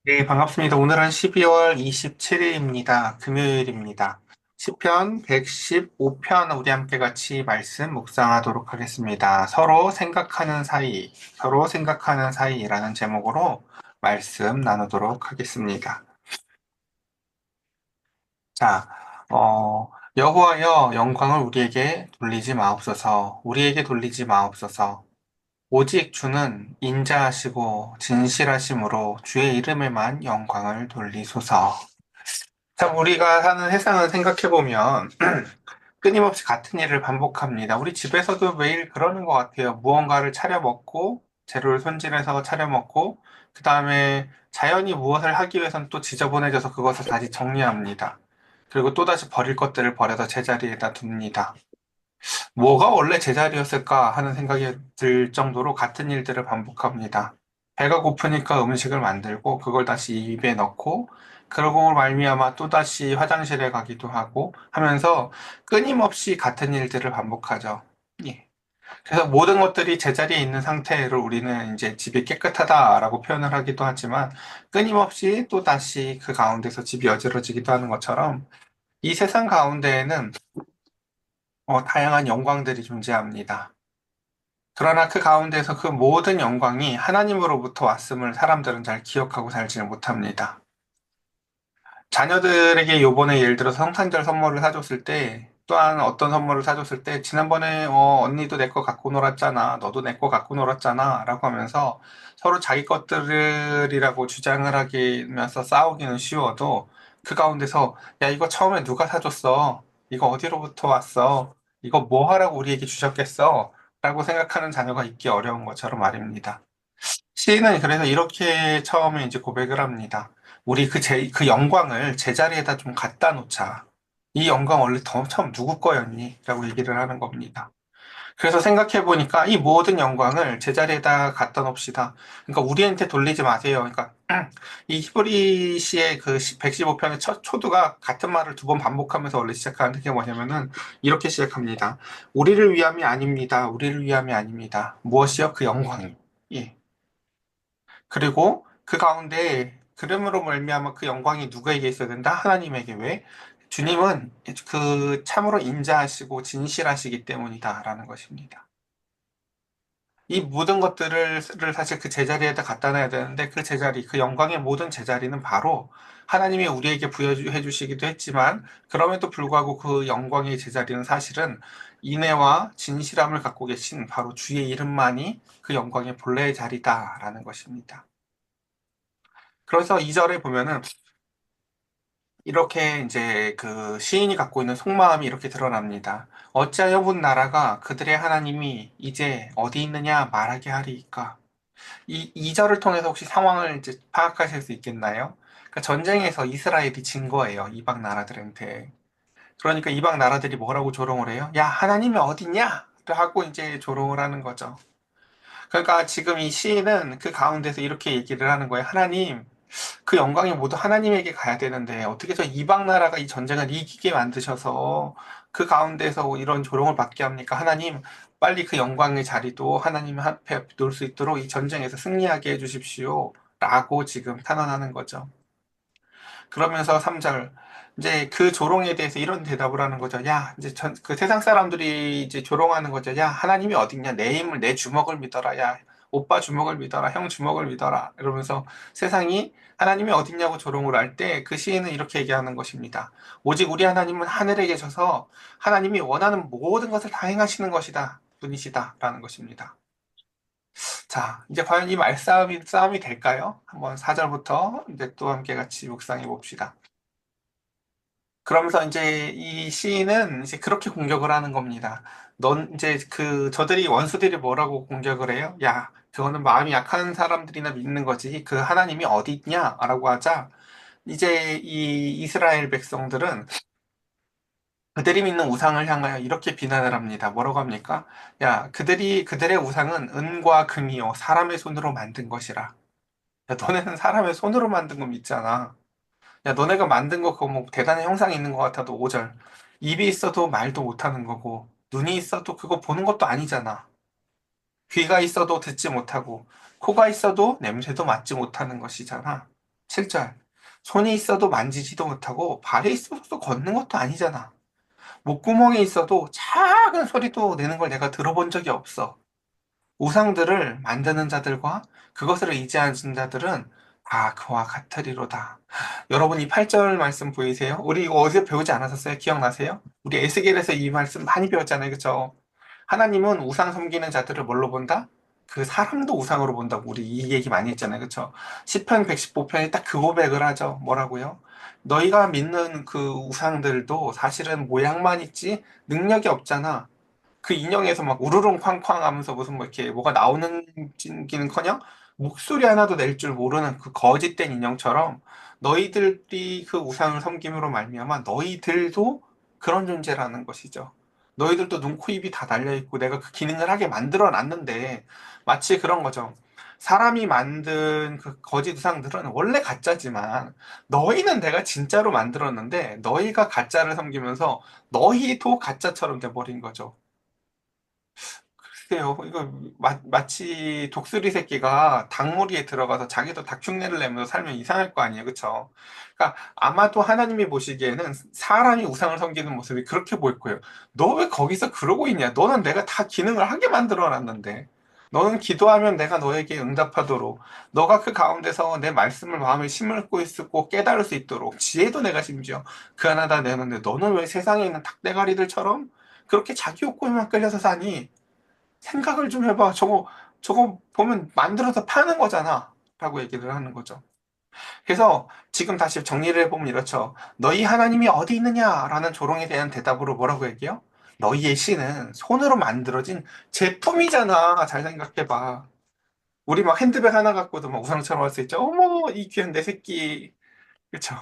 네, 반갑습니다. 오늘은 12월 27일입니다. 금요일입니다. 시편 115편 우리 함께 같이 말씀 묵상하도록 하겠습니다. 서로 생각하는 사이라는 제목으로 말씀 나누도록 하겠습니다. 자, 여호와여 영광을 우리에게 돌리지 마옵소서. 오직 주는 인자하시고 진실하심으로 주의 이름에만 영광을 돌리소서. 참, 우리가 사는 세상을 생각해보면, 끊임없이 같은 일을 반복합니다. 우리 집에서도 매일 그러는 것 같아요. 무언가를 차려 먹고, 재료를 손질해서 차려 먹고, 그 다음에 자연히 무엇을 하기 위해서는 또 지저분해져서 그것을 다시 정리합니다. 그리고 또다시 버릴 것들을 버려서 제자리에다 둡니다. 뭐가 원래 제자리였을까 하는 생각이 들 정도로 같은 일들을 반복합니다. 배가 고프니까 음식을 만들고 그걸 다시 입에 넣고 그러고 말미암아 또다시 화장실에 가기도 하고 하면서 끊임없이 같은 일들을 반복하죠. 예. 그래서 모든 것들이 제자리에 있는 상태를 우리는 이제 집이 깨끗하다라고 표현을 하기도 하지만 끊임없이 또다시 그 가운데서 집이 어지러지기도 하는 것처럼 이 세상 가운데에는 다양한 영광들이 존재합니다. 그러나 그 가운데서 그 모든 영광이 하나님으로부터 왔음을 사람들은 잘 기억하고 살지는 못합니다. 자녀들에게 요번에 예를 들어서 성탄절 선물을 사줬을 때, 또한 어떤 선물을 사줬을 때, 지난번에 언니도 내 거 갖고 놀았잖아. 너도 내 거 갖고 놀았잖아. 라고 하면서 서로 자기 것들이라고 주장을 하면서 싸우기는 쉬워도 그 가운데서 야, 이거 처음에 누가 사줬어? 이거 어디로부터 왔어? 이거 뭐 하라고 우리에게 주셨겠어? 라고 생각하는 자녀가 있기 어려운 것처럼 말입니다. 시인은 그래서 이렇게 처음에 이제 고백을 합니다. 우리 그 영광을 제자리에다 좀 갖다 놓자. 이 영광 원래 처음 누구 거였니? 라고 얘기를 하는 겁니다. 그래서 생각해 보니까 이 모든 영광을 제자리에다 갖다 놓읍시다. 그러니까 우리한테 돌리지 마세요. 그러니까 이 히브리 시의 그 115편의 첫 초두가 같은 말을 두 번 반복하면서 원래 시작하는 게 뭐냐면은 이렇게 시작합니다. 우리를 위함이 아닙니다. 우리를 위함이 아닙니다. 무엇이요? 그 영광이. 예. 그리고 그 가운데 그름으로 말미암아 그 영광이 누구에게 있어야 된다? 하나님에게. 왜? 주님은 그 참으로 인자하시고 진실하시기 때문이다라는 것입니다. 이 모든 것들을 사실 그 제자리에다 갖다 놔야 되는데 그 제자리, 그 영광의 모든 제자리는 바로 하나님이 우리에게 부여해 주시기도 했지만 그럼에도 불구하고 그 영광의 제자리는 사실은 인애와 진실함을 갖고 계신 바로 주의 이름만이 그 영광의 본래의 자리다라는 것입니다. 그래서 2절에 보면은 이렇게 이제 그 시인이 갖고 있는 속마음이 이렇게 드러납니다. 어찌하여 본 나라가 그들의 하나님이 이제 어디 있느냐 말하게 하리이까. 이 2절을 통해서 혹시 상황을 이제 파악하실 수 있겠나요? 그러니까 전쟁에서 이스라엘이 진 거예요. 이방 나라들한테. 그러니까 이방 나라들이 뭐라고 조롱을 해요? 야, 하나님이 어딨냐? 하고 이제 조롱을 하는 거죠. 그러니까 지금 이 시인은 그 가운데서 이렇게 얘기를 하는 거예요. 하나님, 그 영광이 모두 하나님에게 가야 되는데 어떻게 저 이방 나라가 이 전쟁을 이기게 만드셔서 그 가운데서 이런 조롱을 받게 합니까? 하나님, 빨리 그 영광의 자리도 하나님 앞에 놓을 수 있도록 이 전쟁에서 승리하게 해주십시오. 라고 지금 탄원하는 거죠. 그러면서 3절, 이제 그 조롱에 대해서 이런 대답을 하는 거죠. 야, 이제 그 세상 사람들이 이제 조롱하는 거죠. 야, 하나님이 어딨냐? 내 주먹을 믿어라. 야, 오빠 주먹을 믿어라. 형 주먹을 믿어라. 이러면서 세상이 하나님이 어딨냐고 조롱을 할 때 그 시인은 이렇게 얘기하는 것입니다. 오직 우리 하나님은 하늘에 계셔서 하나님이 원하는 모든 것을 다 행하시는 것이다. 분이시다. 라는 것입니다. 자, 이제 과연 이 싸움이 될까요? 한번 4절부터 이제 또 함께 같이 묵상해 봅시다. 그러면서 이제 이 시인은 이제 그렇게 공격을 하는 겁니다. 넌 이제 저들이 원수들이 뭐라고 공격을 해요? 야, 그거는 마음이 약한 사람들이나 믿는 거지. 그 하나님이 어디 있냐? 라고 하자 이제 이 이스라엘 백성들은 그들이 믿는 우상을 향하여 이렇게 비난을 합니다. 뭐라고 합니까? 야, 그들의 우상은 은과 금이요 사람의 손으로 만든 것이라. 야, 너네는 사람의 손으로 만든 거 믿잖아. 야, 너네가 만든 거 그거 뭐 대단한 형상이 있는 것 같아도 5절. 입이 있어도 말도 못하는 거고, 눈이 있어도 그거 보는 것도 아니잖아. 귀가 있어도 듣지 못하고, 코가 있어도 냄새도 맡지 못하는 것이잖아. 7절. 손이 있어도 만지지도 못하고 발이 있어도 걷는 것도 아니잖아. 목구멍이 있어도 작은 소리도 내는 걸 내가 들어본 적이 없어. 우상들을 만드는 자들과 그것을 의지하는 자들은 다 그와 같으리로다. 여러분 이 8절 말씀 보이세요? 우리 이거 어디서 배우지 않았었어요? 기억나세요? 우리 에스겔에서 이 말씀 많이 배웠잖아요. 그쵸? 하나님은 우상 섬기는 자들을 뭘로 본다? 그 사람도 우상으로 본다고 우리 이 얘기 많이 했잖아요. 그쵸? 시편 115편이 딱 그 고백을 하죠. 뭐라고요? 너희가 믿는 그 우상들도 사실은 모양만 있지 능력이 없잖아. 그 인형에서 막 우르릉 쾅쾅 하면서 무슨 뭐 이렇게 뭐가 나오는 기는커녕 목소리 하나도 낼 줄 모르는 그 거짓된 인형처럼 너희들이 그 우상을 섬김으로 말미암아 너희들도 그런 존재라는 것이죠. 너희들도 눈, 코, 입이 다 달려있고 내가 그 기능을 하게 만들어 놨는데 마치 그런 거죠. 사람이 만든 그 거짓 우상들은 원래 가짜지만 너희는 내가 진짜로 만들었는데 너희가 가짜를 섬기면서 너희도 가짜처럼 돼버린 거죠. 글쎄요, 이거 마치 독수리 새끼가 닭무리에 들어가서 자기도 닭 흉내를 내면서 살면 이상할 거 아니에요, 그쵸? 그러니까 아마도 하나님이 보시기에는 사람이 우상을 섬기는 모습이 그렇게 보일 거예요. 너 왜 거기서 그러고 있냐? 너는 내가 다 기능을 하게 만들어 놨는데. 너는 기도하면 내가 너에게 응답하도록, 너가 그 가운데서 내 말씀을 마음에 심을고 있고 깨달을 수 있도록, 지혜도 내가 심지어 그 하나다 내는데, 너는 왜 세상에 있는 닭대가리들처럼 그렇게 자기 욕구에만 끌려서 사니? 생각을 좀 해봐. 저거 보면 만들어서 파는 거잖아. 라고 얘기를 하는 거죠. 그래서 지금 다시 정리를 해보면 이렇죠. 너희 하나님이 어디 있느냐? 라는 조롱에 대한 대답으로 뭐라고 얘기해요? 너희의 신은 손으로 만들어진 제품이잖아. 잘 생각해봐. 우리 막 핸드백 하나 갖고도 막 우상처럼 할 수 있죠. 어머, 이 귀한 내 새끼. 그쵸?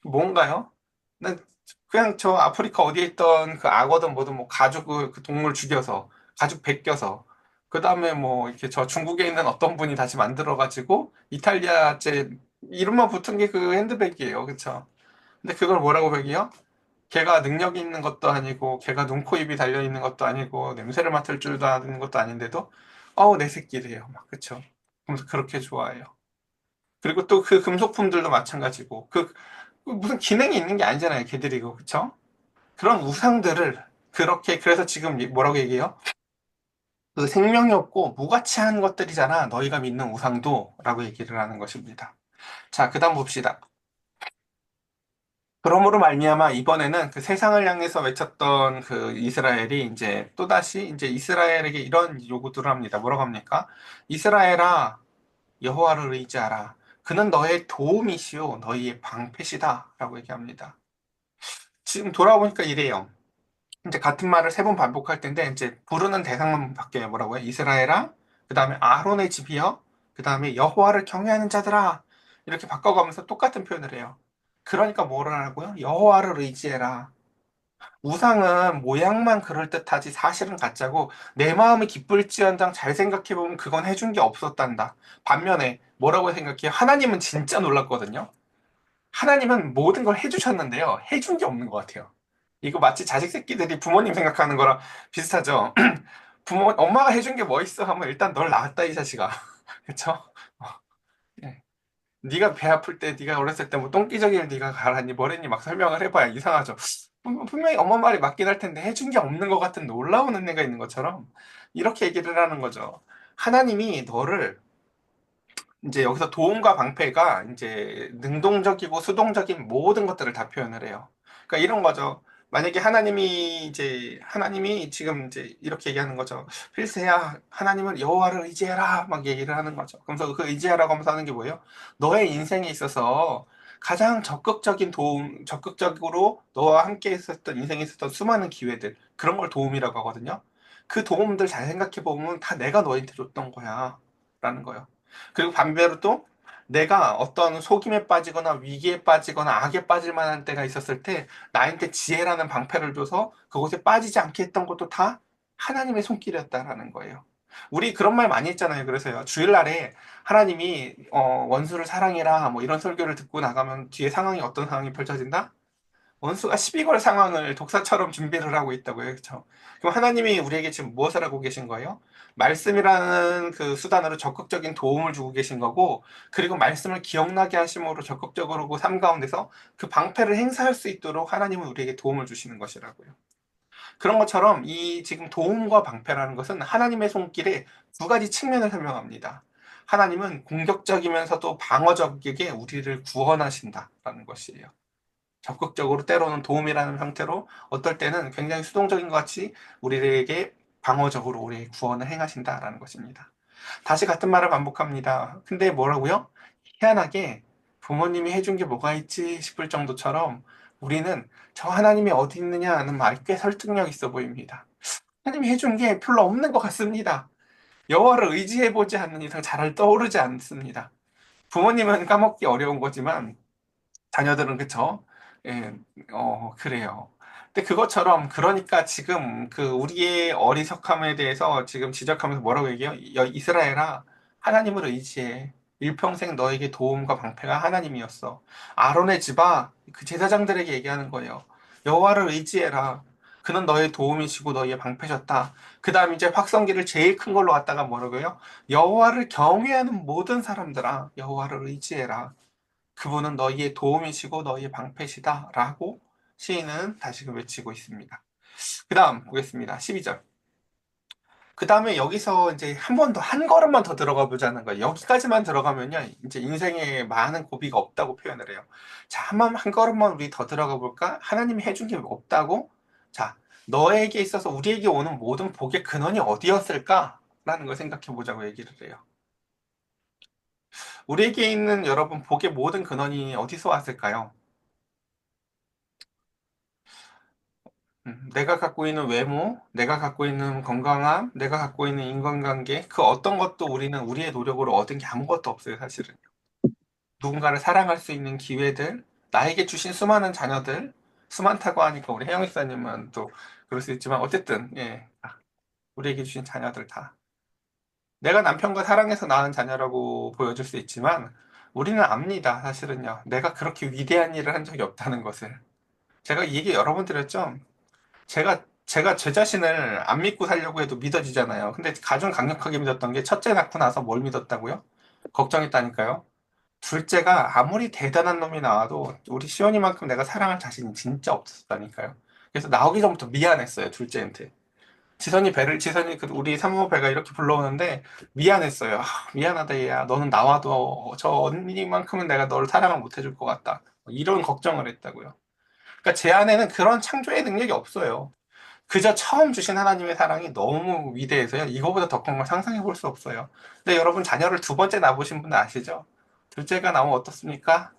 뭔가요? 난 그냥 저 아프리카 어디에 있던 그 악어든 뭐든 뭐 가죽을 그 동물 죽여서 가죽 벗겨서 그 다음에 뭐 이렇게 저 중국에 있는 어떤 분이 다시 만들어가지고 이탈리아제 이름만 붙은 게 그 핸드백이에요. 그쵸? 근데 그걸 뭐라고 배기요? 걔가 능력 있는 것도 아니고 걔가 눈, 코, 입이 달려 있는 것도 아니고 냄새를 맡을 줄도 아는 것도 아닌데도 어우 내 새끼래요. 막 그쵸? 그래서 그렇게 좋아해요. 그리고 또 그 금속품들도 마찬가지고 그 무슨 기능이 있는 게 아니잖아요. 걔들이고 그쵸? 그런 우상들을 그렇게 그래서 지금 뭐라고 얘기해요? 그 생명이 없고 무가치한 것들이잖아. 너희가 믿는 우상도 라고 얘기를 하는 것입니다. 자, 그다음 봅시다. 그러므로 말미암아 이번에는 그 세상을 향해서 외쳤던 그 이스라엘이 이제 또다시 이제 이스라엘에게 이런 요구들을 합니다. 뭐라고 합니까? 이스라엘아 여호와를 의지하라. 그는 너의 도움이시요 너희의 방패시다. 라고 얘기합니다. 지금 돌아보니까 이래요. 이제 같은 말을 세 번 반복할 텐데 이제 부르는 대상만 바뀌어요. 뭐라고요? 이스라엘아, 그 다음에 아론의 집이여, 그 다음에 여호와를 경외하는 자들아 이렇게 바꿔가면서 똑같은 표현을 해요. 그러니까 뭐를 하라고요? 여호와를 의지해라. 우상은 모양만 그럴듯하지 사실은 가짜고 내 마음이 기쁠지언정 잘 생각해보면 그건 해준 게 없었단다. 반면에 뭐라고 생각해요? 하나님은 진짜 놀랐거든요. 하나님은 모든 걸 해주셨는데요. 해준 게 없는 것 같아요. 이거 마치 자식 새끼들이 부모님 생각하는 거랑 비슷하죠. 엄마가 해준 게 뭐 있어? 하면 일단 널 낳았다, 이 자식아. 그쵸? 예. 네가 배 아플 때, 네가 어렸을 때 뭐 똥기저귀를 네가 갈았니, 뭐랬니 막 설명을 해봐야 이상하죠. 분명히 엄마 말이 맞긴 할 텐데 해준 게 없는 것 같은 놀라운 은혜가 있는 것처럼 이렇게 얘기를 하는 거죠. 하나님이 너를 이제 여기서 도움과 방패가 이제 능동적이고 수동적인 모든 것들을 다 표현을 해요. 그러니까 이런 거죠. 만약에 하나님이 지금 이제 이렇게 얘기하는 거죠. 필세야, 하나님을 여호와를 의지해라 막 얘기를 하는 거죠. 그러면서 그 의지하라고 하면서 하는 게 뭐예요? 너의 인생에 있어서 가장 적극적인 도움, 적극적으로 너와 함께 있었던 인생에 있었던 수많은 기회들 그런 걸 도움이라고 하거든요. 그 도움들 잘 생각해 보면 다 내가 너한테 줬던 거야. 라는 거예요. 그리고 반대로 또 내가 어떤 속임에 빠지거나 위기에 빠지거나 악에 빠질 만한 때가 있었을 때 나한테 지혜라는 방패를 줘서 그곳에 빠지지 않게 했던 것도 다 하나님의 손길이었다라는 거예요. 우리 그런 말 많이 했잖아요. 그래서요. 주일날에 하나님이 원수를 사랑해라 뭐 이런 설교를 듣고 나가면 뒤에 상황이 어떤 상황이 펼쳐진다? 원수가 시비 걸 상황을 독사처럼 준비를 하고 있다고요. 그렇죠? 그럼 하나님이 우리에게 지금 무엇을 하고 계신 거예요? 말씀이라는 그 수단으로 적극적인 도움을 주고 계신 거고, 그리고 말씀을 기억나게 하심으로 적극적으로 그 삶 가운데서 그 방패를 행사할 수 있도록 하나님은 우리에게 도움을 주시는 것이라고요. 그런 것처럼 이 지금 도움과 방패라는 것은 하나님의 손길에 두 가지 측면을 설명합니다. 하나님은 공격적이면서도 방어적이게 우리를 구원하신다라는 것이에요. 적극적으로 때로는 도움이라는 형태로 어떨 때는 굉장히 수동적인 것 같이 우리에게 방어적으로 우리의 구원을 행하신다라는 것입니다. 다시 같은 말을 반복합니다. 근데 뭐라고요? 희한하게 부모님이 해준 게 뭐가 있지 싶을 정도처럼 우리는 저 하나님이 어디 있느냐 하는 말이 꽤 설득력 있어 보입니다. 하나님이 해준 게 별로 없는 것 같습니다. 여호와를 의지해보지 않는 이상 잘 떠오르지 않습니다. 부모님은 까먹기 어려운 거지만 자녀들은 그쵸? 예, 그래요. 근데 그것처럼 그러니까 지금 그 우리의 어리석함에 대해서 지금 지적하면서 뭐라고 얘기해요? 이스라엘아, 하나님을 의지해. 일평생 너에게 도움과 방패가 하나님이었어. 아론의 집아, 그 제사장들에게 얘기하는 거예요. 여호와를 의지해라. 그는 너의 도움이시고 너의 방패셨다. 그 다음 이제 확성기를 제일 큰 걸로 갖다가 뭐라고 해요? 여호와를 경외하는 모든 사람들아, 여호와를 의지해라. 그분은 너희의 도움이시고 너희의 방패시다. 라고 시인은 다시금 외치고 있습니다. 그 다음 보겠습니다. 12절. 그 다음에 여기서 이제 한 번 더, 한 걸음만 더 들어가 보자는 거예요. 여기까지만 들어가면요. 이제 인생에 많은 고비가 없다고 표현을 해요. 자, 한 걸음만 우리 더 들어가 볼까? 하나님이 해준 게 없다고? 자, 너에게 있어서 우리에게 오는 모든 복의 근원이 어디였을까? 라는 걸 생각해 보자고 얘기를 해요. 우리에게 있는 여러분 복의 모든 근원이 어디서 왔을까요? 내가 갖고 있는 외모, 내가 갖고 있는 건강함, 내가 갖고 있는 인간관계, 그 어떤 것도 우리는 우리의 노력으로 얻은 게 아무것도 없어요, 사실은. 누군가를 사랑할 수 있는 기회들, 나에게 주신 수많은 자녀들, 수많다고 하니까 우리 혜영 이사님은 또 그럴 수 있지만, 어쨌든, 예, 우리에게 주신 자녀들 다. 내가 남편과 사랑해서 낳은 자녀라고 보여줄 수 있지만, 우리는 압니다, 사실은요. 내가 그렇게 위대한 일을 한 적이 없다는 것을. 제가 이 얘기 여러 번 드렸죠? 제가 제 자신을 안 믿고 살려고 해도 믿어지잖아요. 근데 가장 강력하게 믿었던 게 첫째 낳고 나서 뭘 믿었다고요? 걱정했다니까요. 둘째가 아무리 대단한 놈이 나와도 우리 시원이만큼 내가 사랑할 자신이 진짜 없었다니까요. 그래서 나오기 전부터 미안했어요, 둘째한테. 지선이 그 우리 산모 배가 이렇게 불러오는데 미안했어요. 미안하다 얘야. 너는 나와도 저 언니만큼은 내가 너를 사랑을 못 해줄 것 같다. 이런 걱정을 했다고요. 그러니까 제 안에는 그런 창조의 능력이 없어요. 그저 처음 주신 하나님의 사랑이 너무 위대해서요. 이거보다 더 큰 걸 상상해 볼 수 없어요. 근데 여러분 자녀를 두 번째 낳으신 분들 아시죠? 둘째가 나오면 어떻습니까?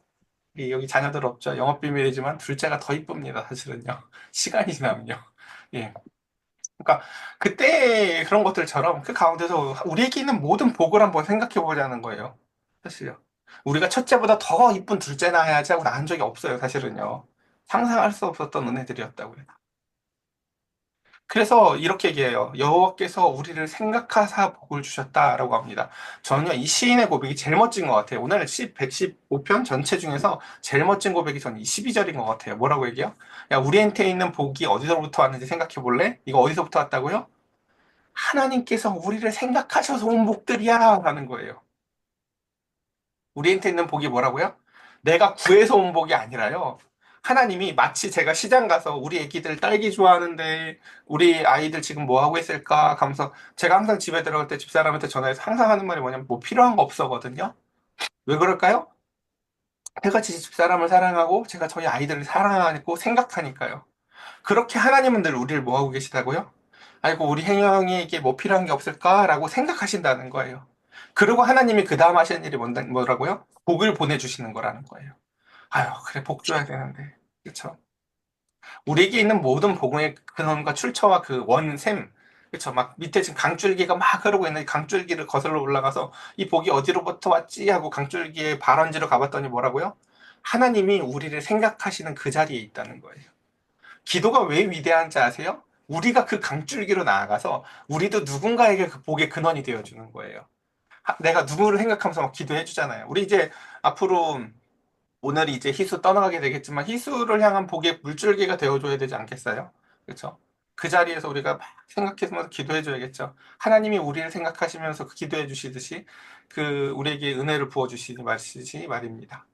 여기 자녀들 없죠? 영업 비밀이지만 둘째가 더 이쁩니다. 사실은요. 시간이 지나면요. 예. 그러니까 그때 그런 것들처럼 그 가운데서 우리에게 있는 모든 복을 한번 생각해 보자는 거예요. 사실요. 우리가 첫째보다 더 이쁜 둘째 낳아야지 하고 낳은 적이 없어요. 사실은요. 상상할 수 없었던 은혜들이었다고요. 그래서 이렇게 얘기해요. 여호와께서 우리를 생각하사 복을 주셨다라고 합니다. 저는요, 이 시인의 고백이 제일 멋진 것 같아요. 오늘 115편 전체 중에서 제일 멋진 고백이 저는 이 12절인 것 같아요. 뭐라고 얘기해요? 야, 우리한테 있는 복이 어디서부터 왔는지 생각해 볼래? 이거 어디서부터 왔다고요? 하나님께서 우리를 생각하셔서 온 복들이야. 라는 거예요. 우리한테 있는 복이 뭐라고요? 내가 구해서 온 복이 아니라요. 하나님이 마치 제가 시장 가서 우리 애기들 딸기 좋아하는데 우리 아이들 지금 뭐 하고 있을까 하면서 제가 항상 집에 들어갈 때 집사람한테 전화해서 항상 하는 말이 뭐냐면 뭐 필요한 거 없어거든요. 왜 그럴까요? 제가 제 집사람을 사랑하고 제가 저희 아이들을 사랑하고 생각하니까요. 그렇게 하나님은 늘 우리를 뭐 하고 계시다고요? 아이고 우리 행영이에게 뭐 필요한 게 없을까라고 생각하신다는 거예요. 그리고 하나님이 그 다음 하시는 일이 뭐라고요? 복을 보내주시는 거라는 거예요. 아유, 그래, 복 줘야 되는데. 그쵸? 우리에게 있는 모든 복의 근원과 출처와 그 원샘, 그쵸? 막 밑에 지금 강줄기가 막 흐르고 있는 이 강줄기를 거슬러 올라가서 이 복이 어디로부터 왔지 하고 강줄기의 발원지로 가봤더니 뭐라고요? 하나님이 우리를 생각하시는 그 자리에 있다는 거예요. 기도가 왜 위대한지 아세요? 우리가 그 강줄기로 나아가서 우리도 누군가에게 그 복의 근원이 되어주는 거예요. 내가 누구를 생각하면서 막 기도해 주잖아요. 우리 이제 앞으로 오늘 이제 희수 떠나가게 되겠지만 희수를 향한 복의 물줄기가 되어줘야 되지 않겠어요? 그렇죠? 그 자리에서 우리가 막 생각해서 기도해줘야겠죠. 하나님이 우리를 생각하시면서 기도해 주시듯이 그 우리에게 은혜를 부어 주시니 마시지 말입니다.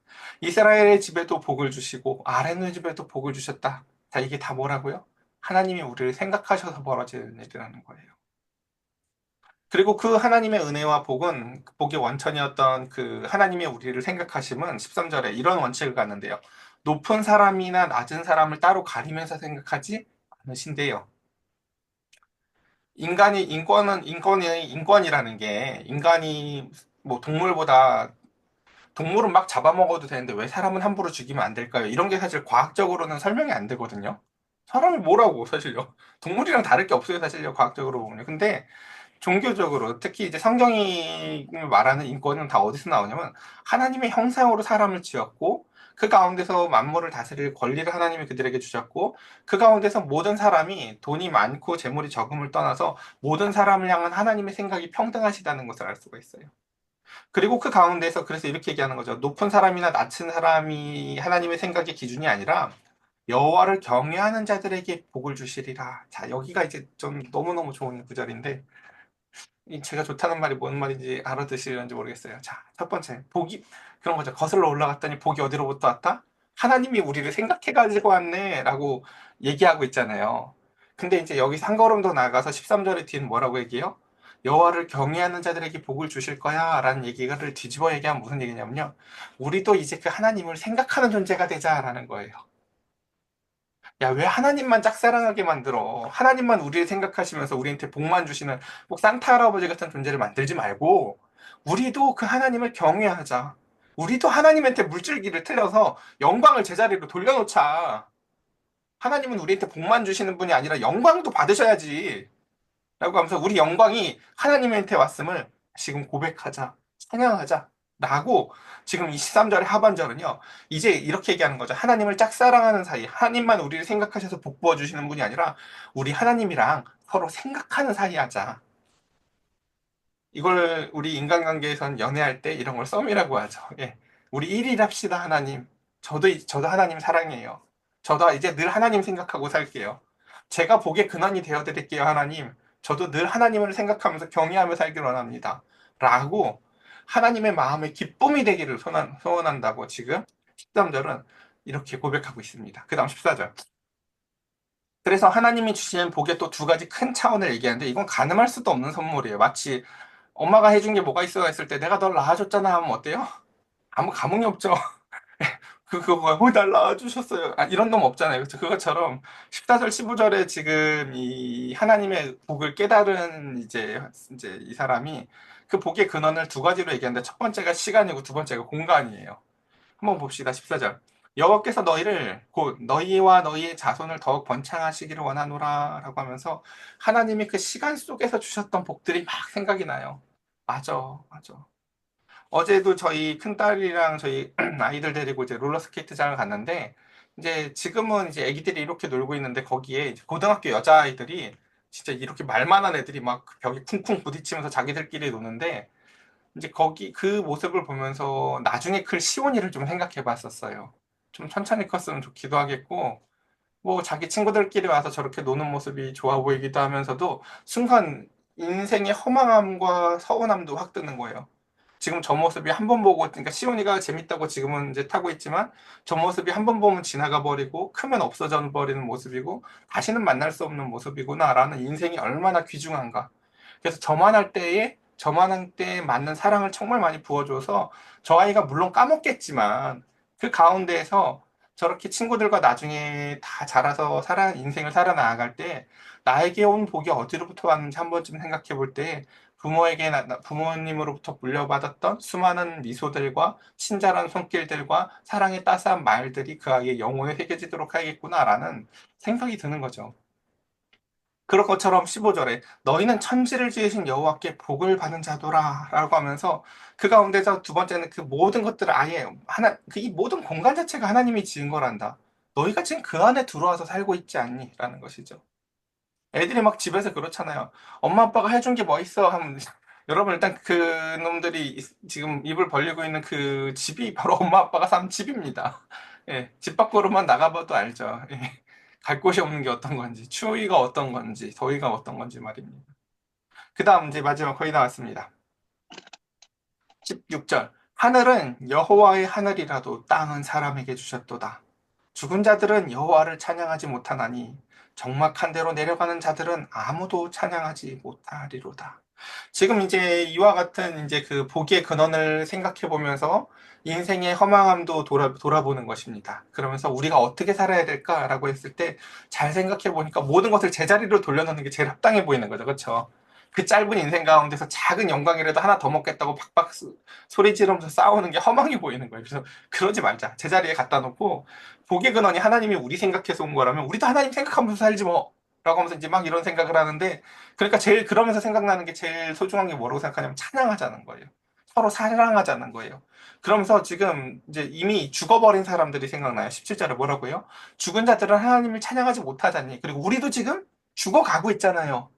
이스라엘의 집에도 복을 주시고 아랫의 집에도 복을 주셨다. 자, 이게 다 뭐라고요? 하나님이 우리를 생각하셔서 벌어지는 일이라는 거예요. 그리고 그 하나님의 은혜와 복은 복의 원천이었던 그 하나님의 우리를 생각하심은 13절에 이런 원칙을 갖는데요. 높은 사람이나 낮은 사람을 따로 가리면서 생각하지 않으신대요. 인권이라는 게 인간이 뭐 동물은 막 잡아먹어도 되는데 왜 사람은 함부로 죽이면 안 될까요? 이런 게 사실 과학적으로는 설명이 안 되거든요. 사람이 뭐라고 사실요. 동물이랑 다를 게 없어요, 사실요. 과학적으로 보면. 근데 종교적으로 특히 이제 성경이 말하는 인권은 다 어디서 나오냐면 하나님의 형상으로 사람을 지었고 그 가운데서 만물을 다스릴 권리를 하나님이 그들에게 주셨고 그 가운데서 모든 사람이 돈이 많고 재물이 적음을 떠나서 모든 사람을 향한 하나님의 생각이 평등하시다는 것을 알 수가 있어요. 그리고 그 가운데서 그래서 이렇게 얘기하는 거죠. 높은 사람이나 낮은 사람이 하나님의 생각의 기준이 아니라 여호와를 경외하는 자들에게 복을 주시리라. 자, 여기가 이제 좀 너무너무 좋은 구절인데 제가 좋다는 말이 뭔 말인지 알아듣시는지 모르겠어요. 자, 첫 번째, 복이 그런 거죠. 거슬러 올라갔더니 복이 어디로부터 왔다? 하나님이 우리를 생각해가지고 왔네라고 얘기하고 있잖아요. 근데 이제 여기서 한 걸음 더 나아가서 13절의 뒤는 뭐라고 얘기해요? 여호와를 경외하는 자들에게 복을 주실 거야 라는 얘기를 뒤집어 얘기하면 무슨 얘기냐면요. 우리도 이제 그 하나님을 생각하는 존재가 되자라는 거예요. 야, 왜 하나님만 짝사랑하게 만들어? 하나님만 우리를 생각하시면서 우리한테 복만 주시는 꼭 산타 할아버지 같은 존재를 만들지 말고, 우리도 그 하나님을 경외하자. 우리도 하나님한테 물줄기를 틀어서 영광을 제자리로 돌려놓자. 하나님은 우리한테 복만 주시는 분이 아니라 영광도 받으셔야지. 라고 하면서 우리 영광이 하나님한테 왔음을 지금 고백하자, 찬양하자. 라고 지금 23절의 하반절은요, 이제 이렇게 얘기하는 거죠. 하나님을 짝사랑하는 사이, 하나님만 우리를 생각하셔서 복 부어주시는 분이 아니라 우리 하나님이랑 서로 생각하는 사이 하자. 이걸 우리 인간관계에선 연애할 때 이런 걸 썸이라고 하죠. 예. 우리 1일 합시다, 하나님. 저도 하나님 사랑해요. 저도 이제 늘 하나님 생각하고 살게요. 제가 복의 근원이 되어 드릴게요, 하나님. 저도 늘 하나님을 생각하면서 경외하며 살길 원합니다. 라고 하나님의 마음의 기쁨이 되기를 소원한다고 지금 13절은 이렇게 고백하고 있습니다. 그 다음 14절. 그래서 하나님이 주시는 복의 또 두 가지 큰 차원을 얘기하는데 이건 가늠할 수도 없는 선물이에요. 마치 엄마가 해준 게 뭐가 있어 했을 때 내가 널 낳아줬잖아 하면 어때요? 아무 감흥이 없죠. 그거 날 낳아주셨어요. 아, 이런 놈 없잖아요. 그렇죠? 그것처럼 14절, 15절에 지금 이 하나님의 복을 깨달은 이제 이 사람이 그 복의 근원을 두 가지로 얘기하는데 첫 번째가 시간이고 두 번째가 공간이에요. 한번 봅시다. 14절. 여호와께서 너희를 곧 너희와 너희의 자손을 더욱 번창하시기를 원하노라 라고 하면서 하나님이 그 시간 속에서 주셨던 복들이 막 생각이 나요. 맞아, 맞아. 어제도 저희 큰딸이랑 저희 아이들 데리고 이제 롤러스케이트장을 갔는데, 이제 지금은 이제 애기들이 이렇게 놀고 있는데, 거기에 이제 고등학교 여자아이들이 진짜 이렇게 말만한 애들이 막 벽에 쿵쿵 부딪히면서 자기들끼리 노는데, 이제 거기 그 모습을 보면서 나중에 클 시온이를 좀 생각해 봤었어요. 좀 천천히 컸으면 좋기도 하겠고, 뭐 자기 친구들끼리 와서 저렇게 노는 모습이 좋아 보이기도 하면서도 순간 인생의 허망함과 서운함도 확 드는 거예요. 지금 저 모습이 한 번 보고, 그러니까 시온이가 재밌다고 지금은 이제 타고 있지만 저 모습이 한 번 보면 지나가 버리고 크면 없어져 버리는 모습이고 다시는 만날 수 없는 모습이구나라는 인생이 얼마나 귀중한가. 그래서 저만한 때에 맞는 사랑을 정말 많이 부어줘서 저 아이가 물론 까먹겠지만 그 가운데에서 저렇게 친구들과 나중에 다 자라서 인생을 살아나갈 때 나에게 온 복이 어디로부터 왔는지 한 번쯤 생각해 볼 때 부모님으로부터 물려받았던 수많은 미소들과 친절한 손길들과 사랑의 따스한 말들이 그 아이의 영혼에 새겨지도록 하겠구나라는 생각이 드는 거죠. 그런 것처럼 15절에 너희는 천지를 지으신 여호와께 복을 받은 자도라 라고 하면서 그 가운데서 두 번째는 그 모든 것들을 아예 이 모든 공간 자체가 하나님이 지은 거란다. 너희가 지금 그 안에 들어와서 살고 있지 않니? 라는 것이죠. 애들이 막 집에서 그렇잖아요. 엄마 아빠가 해준 게 뭐 있어? 하면 여러분, 일단 그 놈들이 지금 입을 벌리고 있는 그 집이 바로 엄마 아빠가 산 집입니다. 예, 집 밖으로만 나가봐도 알죠. 예, 갈 곳이 없는 게 어떤 건지, 추위가 어떤 건지, 더위가 어떤 건지 말입니다. 그 다음 이제 마지막 거의 나왔습니다. 16절. 하늘은 여호와의 하늘이라도 땅은 사람에게 주셨도다. 죽은 자들은 여호와를 찬양하지 못하나니 적막한 대로 내려가는 자들은 아무도 찬양하지 못하리로다. 지금 이제 이와 같은 이제 그 보기의 근원을 생각해 보면서 인생의 허망함도 돌아보는 것입니다. 그러면서 우리가 어떻게 살아야 될까라고 했을 때 잘 생각해 보니까 모든 것을 제자리로 돌려놓는 게 제일 합당해 보이는 거죠. 그렇죠? 그 짧은 인생 가운데서 작은 영광이라도 하나 더 먹겠다고 박박 소리 지르면서 싸우는 게 허망해 보이는 거예요. 그래서 그러지 말자. 제자리에 갖다 놓고 복의 근원이 하나님이 우리 생각해서 온 거라면 우리도 하나님 생각하면서 살지 뭐. 라고 하면서 이제 막 이런 생각을 하는데 그러니까 제일 그러면서 생각나는 게 제일 소중한 게 뭐라고 생각하냐면 찬양하자는 거예요. 서로 사랑하자는 거예요. 그러면서 지금 이제 이미 죽어버린 사람들이 생각나요. 17절에 뭐라고요? 죽은 자들은 하나님을 찬양하지 못하자니. 그리고 우리도 지금 죽어가고 있잖아요.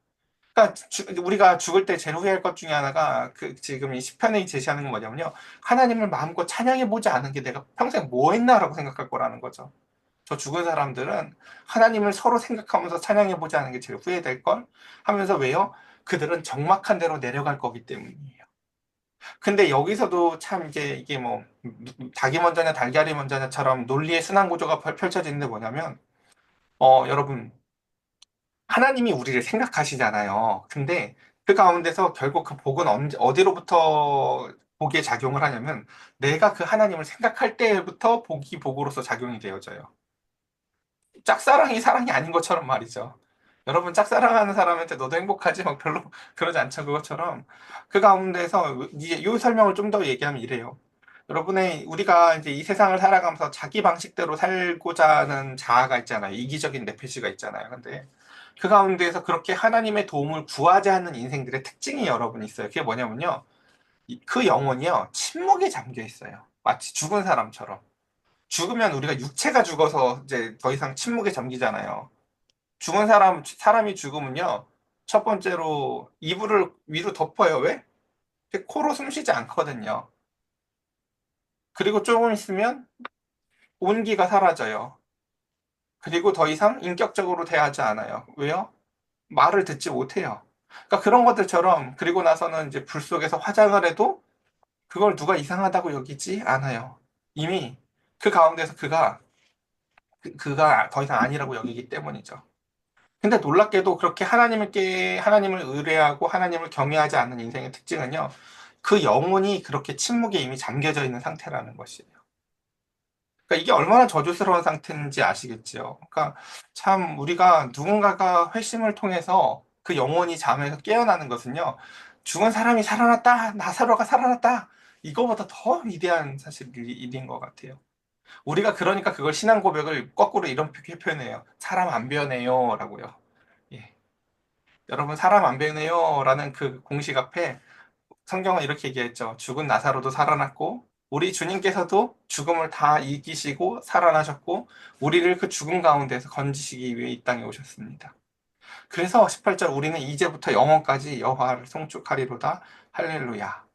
그러니까 우리가 죽을 때 제일 후회할 것 중에 하나가 그 지금 이 시편이 제시하는 건 뭐냐면요. 하나님을 마음껏 찬양해 보지 않은 게 내가 평생 뭐 했나라고 생각할 거라는 거죠. 저 죽은 사람들은 하나님을 서로 생각하면서 찬양해 보지 않은 게 제일 후회될 걸 하면서 왜요? 그들은 적막한 대로 내려갈 거기 때문이에요. 근데 여기서도 참 이제 이게 뭐 닭이 먼저냐 달걀이 먼저냐처럼 논리의 순환 구조가 펼쳐지는데 뭐냐면 여러분 하나님이 우리를 생각하시잖아요. 근데 그 가운데서 결국 그 복은 어디로부터 복에 작용을 하냐면 내가 그 하나님을 생각할 때부터 복이 복으로서 작용이 되어져요. 짝사랑이 사랑이 아닌 것처럼 말이죠. 여러분 짝사랑하는 사람한테 너도 행복하지? 막 별로 그러지 않죠. 그것처럼 그 가운데서 이제 이 설명을 좀 더 얘기하면 이래요. 여러분의 우리가 이제 이 세상을 살아가면서 자기 방식대로 살고자 하는 자아가 있잖아요. 이기적인 뇌피시가 있잖아요. 근데 그 가운데에서 그렇게 하나님의 도움을 구하지 않는 인생들의 특징이 여러분 있어요. 그게 뭐냐면요. 그 영혼이요. 침묵에 잠겨 있어요. 마치 죽은 사람처럼. 죽으면 우리가 육체가 죽어서 이제 더 이상 침묵에 잠기잖아요. 죽은 사람이 죽으면요. 첫 번째로 이불을 위로 덮어요. 왜? 코로 숨 쉬지 않거든요. 그리고 조금 있으면 온기가 사라져요. 그리고 더 이상 인격적으로 대하지 않아요. 왜요? 말을 듣지 못해요. 그러니까 그런 것들처럼 그리고 나서는 이제 불 속에서 화장을 해도 그걸 누가 이상하다고 여기지 않아요. 이미 그 가운데서 그가 더 이상 아니라고 여기기 때문이죠. 근데 놀랍게도 그렇게 하나님을 의뢰하고 하나님을 경외하지 않는 인생의 특징은요, 그 영혼이 그렇게 침묵에 이미 잠겨져 있는 상태라는 것이에요. 그러니까 이게 얼마나 저주스러운 상태인지 아시겠지요? 그러니까 참 우리가 누군가가 회심을 통해서 그 영혼이 잠에서 깨어나는 것은요, 죽은 사람이 살아났다, 나사로가 살아났다, 이거보다 더 위대한 사실 일인 것 같아요. 우리가 그러니까 그걸 신앙 고백을 거꾸로 이렇게 표현해요. 사람 안 변해요, 라고요. 예. 여러분 사람 안 변해요라는 그 공식 앞에 성경은 이렇게 얘기했죠. 죽은 나사로도 살아났고 우리 주님께서도 죽음을 다 이기시고 살아나셨고 우리를 그 죽음 가운데서 건지시기 위해 이 땅에 오셨습니다. 그래서 18절 우리는 이제부터 영원까지 여호와를 송축하리로다. 할렐루야.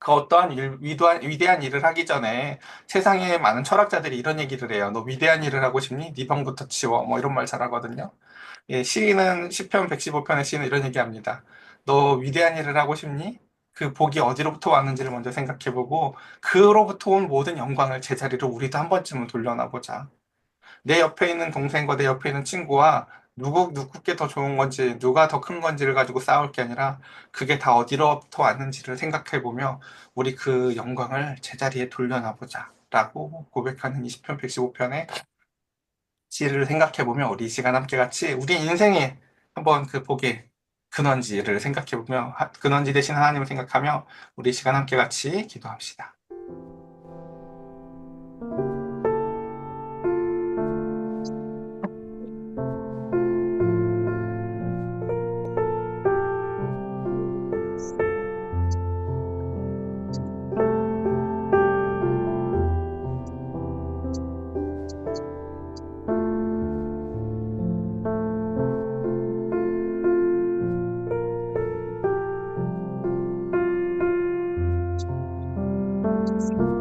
그 어떠한 위대한 일을 하기 전에 세상에 많은 철학자들이 이런 얘기를 해요. 너 위대한 일을 하고 싶니? 네 방부터 치워. 뭐 이런 말 잘하거든요. 예, 시인은 시편 115편의 시인은 이런 얘기합니다. 너 위대한 일을 하고 싶니? 그 복이 어디로부터 왔는지를 먼저 생각해보고 그로부터 온 모든 영광을 제자리로 우리도 한 번쯤은 돌려놔 보자. 내 옆에 있는 동생과 내 옆에 있는 친구와 누구께 더 좋은 건지 누가 더 큰 건지를 가지고 싸울 게 아니라 그게 다 어디로부터 왔는지를 생각해보며 우리 그 영광을 제자리에 돌려놔 보자. 라고 고백하는 20편 115편의 지를 생각해보며 우리 이 시간 함께 같이 우리 인생에 한번 그 복의 근원지를 생각해보며 근원지 대신 하나님을 생각하며 우리 이 시간 함께 같이 기도합시다. 아버지,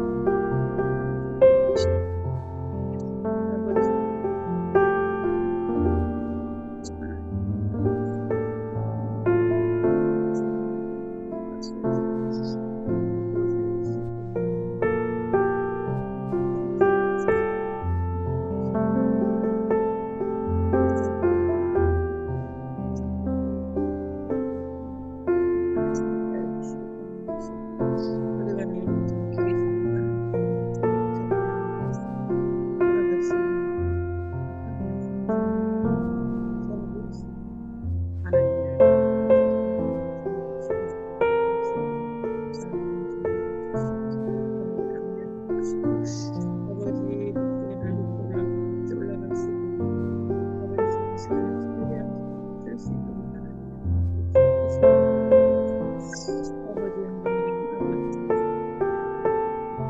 걸어가는 모든 교회 성도들, 우리 전도하는 돌아가신 하나님의 아버지 우리 날로 올라갈수록 아버지 이 시간을 최대한 쓸수 있도록 하나님 아버지 영광이랑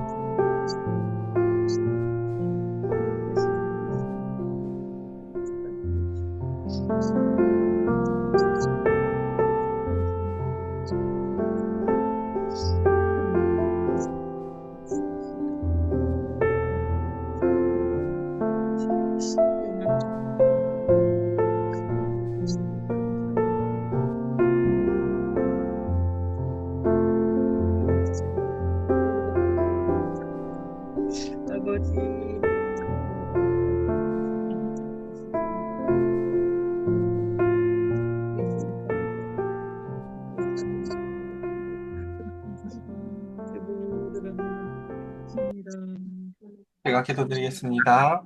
아버지 제가 기도드리겠습니다.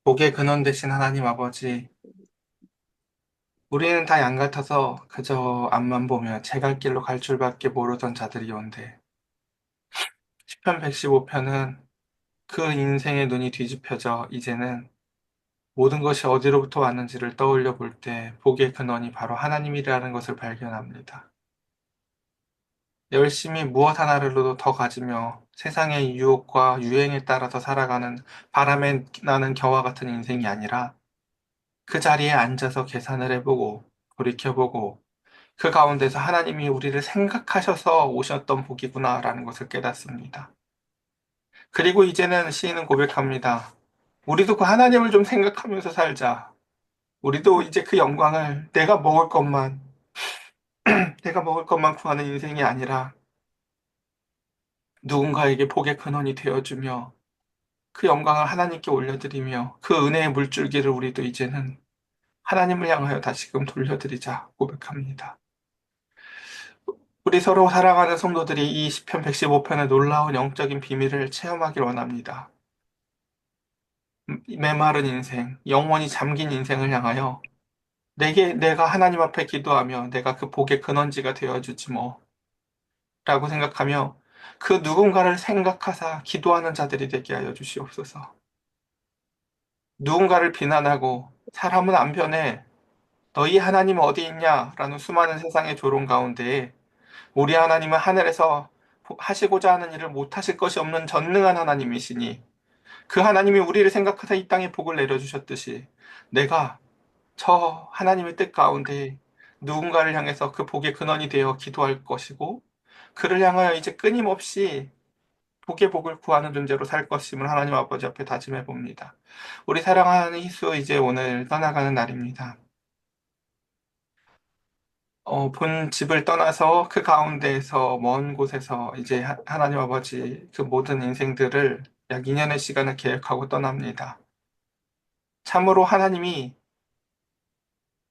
복의 근원 되신 하나님 아버지, 우리는 다 양 같아서 그저 앞만 보며 제 갈 길로 갈 줄밖에 모르던 자들이온데 시편 115편은 그 인생의 눈이 뒤집혀져 이제는 모든 것이 어디로부터 왔는지를 떠올려 볼 때 복의 근원이 바로 하나님이라는 것을 발견합니다. 열심히 무엇 하나를로도 더 가지며 세상의 유혹과 유행에 따라서 살아가는 바람에 나는 겨와 같은 인생이 아니라 그 자리에 앉아서 계산을 해보고 돌이켜보고 그 가운데서 하나님이 우리를 생각하셔서 오셨던 복이구나라는 것을 깨닫습니다. 그리고 이제는 시인은 고백합니다. 우리도 그 하나님을 좀 생각하면서 살자. 우리도 이제 그 영광을 내가 먹을 것만 구하는 인생이 아니라 누군가에게 복의 근원이 되어주며 그 영광을 하나님께 올려드리며 그 은혜의 물줄기를 우리도 이제는 하나님을 향하여 다시금 돌려드리자 고백합니다. 우리 서로 사랑하는 성도들이 이 시편 115편의 놀라운 영적인 비밀을 체험하길 원합니다. 메마른 인생, 영원히 잠긴 인생을 향하여 내가 하나님 앞에 기도하며 내가 그 복의 근원지가 되어주지 뭐 라고 생각하며 그 누군가를 생각하사 기도하는 자들이 되게 하여 주시옵소서. 누군가를 비난하고 사람은 안 변해 너희 하나님 어디 있냐? 라는 수많은 세상의 조롱 가운데에 우리 하나님은 하늘에서 하시고자 하는 일을 못하실 것이 없는 전능한 하나님이시니 그 하나님이 우리를 생각하사 이 땅에 복을 내려주셨듯이 내가 저 하나님의 뜻 가운데 누군가를 향해서 그 복의 근원이 되어 기도할 것이고 그를 향하여 이제 끊임없이 복의 복을 구하는 존재로 살 것임을 하나님 아버지 앞에 다짐해 봅니다. 우리 사랑하는 희수 이제 오늘 떠나가는 날입니다. 본 집을 떠나서 그 가운데에서 먼 곳에서 이제 하나님 아버지 그 모든 인생들을 약 2년의 시간을 계획하고 떠납니다. 참으로 하나님이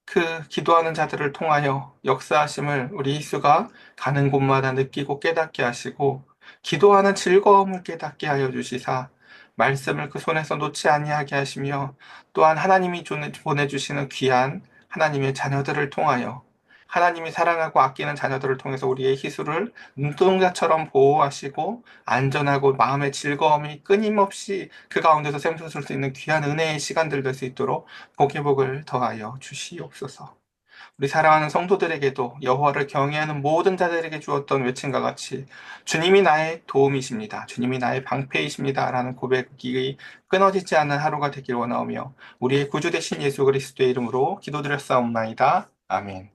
그 기도하는 자들을 통하여 역사하심을 우리 희수가 가는 곳마다 느끼고 깨닫게 하시고 기도하는 즐거움을 깨닫게 하여 주시사 말씀을 그 손에서 놓지 아니하게 하시며 또한 하나님이 보내주시는 귀한 하나님의 자녀들을 통하여 하나님이 사랑하고 아끼는 자녀들을 통해서 우리의 희수를 눈동자처럼 보호하시고 안전하고 마음의 즐거움이 끊임없이 그 가운데서 샘솟을 수 있는 귀한 은혜의 시간들 될 수 있도록 복의 복을 더하여 주시옵소서. 우리 사랑하는 성도들에게도 여호와를 경외하는 모든 자들에게 주었던 외침과 같이 주님이 나의 도움이십니다. 주님이 나의 방패이십니다. 라는 고백이 끊어지지 않는 하루가 되길 원하오며 우리의 구주 되신 예수 그리스도의 이름으로 기도드렸사옵나이다. 아멘.